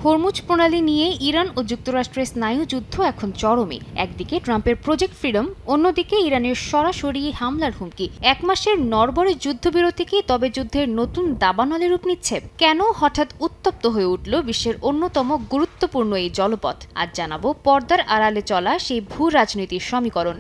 Hormuz প্রণালী নিয়ে Iran ও যুক্তরাষ্ট্রের স্নায়ুযুদ্ধ এখন চরমে। একদিকে ট্রাম্পের প্রজেক্ট ফ্রিডম, অন্যদিকে ইরানের সরাসরি হামলার হুমকি। এক মাসের নড়বড়ে যুদ্ধবিরতি কি তবে যুদ্ধের নতুন দাবানলে রূপ নিচ্ছে? কেন হঠাৎ উত্তপ্ত হয়ে উঠল বিশ্বের অন্যতম গুরুত্বপূর্ণ এই জলপথ? আজ জানাবো পর্দার আড়ালে চলা সেই ভূ রাজনীতির সমীকরণ।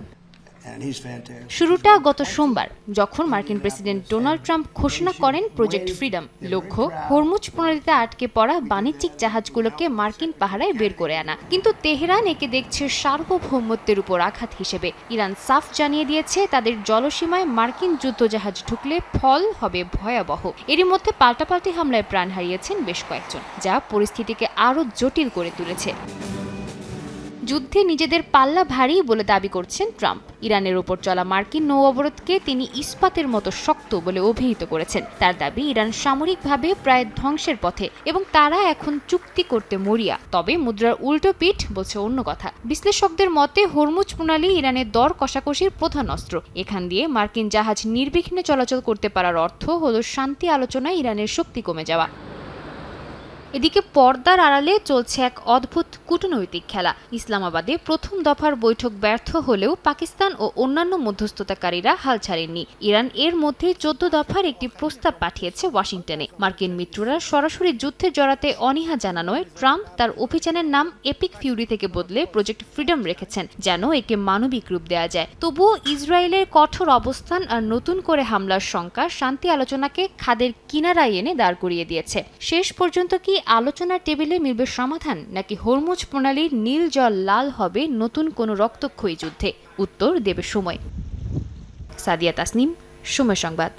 শুরুটা গত সোমবার, যখন মার্কিন প্রেসিডেন্ট ডোনাল্ড ট্রাম্প ঘোষণা করেন প্রজেক্ট ফ্রিডম। লক্ষ্য হরমুজ প্রণালীতে আটকে পড়া বাণিজ্যিক জাহাজগুলোকে মার্কিন পাহারায় বের করে আনা। কিন্তু তেহরান একে দেখছে সার্বভৌমত্বের উপর আঘাত হিসেবে। ইরান সাফ জানিয়ে দিয়েছে তাদের জলসীমায় মার্কিন যুদ্ধজাহাজ ঢুকলে ফল হবে ভয়াবহ। এরই মধ্যে পাল্টাপাল্টি হামলায় প্রাণ হারিয়েছেন বেশ কয়েকজন, যা পরিস্থিতিকে আরও জটিল করে তুলেছে। যুদ্ধে নিজেদের পাল্লা ভারী বলে দাবি করছেন ট্রাম্প। ইরানের ওপর চলা মার্কিন নৌ অবরোধকে তিনি ইস্পাতের মতো শক্ত বলে অভিহিত করেছেন। তার দাবি ইরান সামরিকভাবে প্রায় ধ্বংসের পথে এবং তারা এখন চুক্তি করতে মরিয়া। তবে মুদ্রার উল্টো পিঠ বলছে অন্য কথা। বিশ্লেষকদের মতে হরমুজ প্রণালী ইরানের দর কষাকষির প্রধান অস্ত্র। এখান দিয়ে মার্কিন জাহাজ নির্বিঘ্নে চলাচল করতে পারার অর্থ হলো শান্তি আলোচনায় ইরানের শক্তি কমে যাওয়া। এদিকে পর্দার আড়ালে চলছে এক অদ্ভুত কূটনৈতিক খেলা। ইসলামাবাদে প্রথম দফার বৈঠক ব্যর্থ হলেও পাকিস্তান ও অন্যান্য মধ্যস্থতাকারীরা হাল ছাড়েননি। ইরান এর মধ্যে 14 দফার একটি প্রস্তাব পাঠিয়েছে ওয়াশিংটনে। মার্কিন মিত্ররা সরাসরি যুদ্ধে জড়াতে অনীহা জানানোয় ট্রাম্প তার অভিযানের নাম এপিক ফিউরি থেকে বদলে প্রজেক্ট ফ্রিডম রেখেছেন, যেন একে মানবিক রূপ দেওয়া যায়। তবুও ইসরায়েলের কঠোর অবস্থান আর নতুন করে হামলার শঙ্কা শান্তি আলোচনাকে খাদের কিনারায় এনে দাঁড় করিয়ে দিয়েছে। শেষ পর্যন্ত কি আলোচনার টেবিলে মিলবে সমাধান, নাকি হরমুজ প্রণালীর নীল জল লাল হবে নতুন কোনো রক্তক্ষয়ী যুদ্ধে? উত্তর দেবে সময়। সাদিয়া তাসনিম, সময় সংবাদ।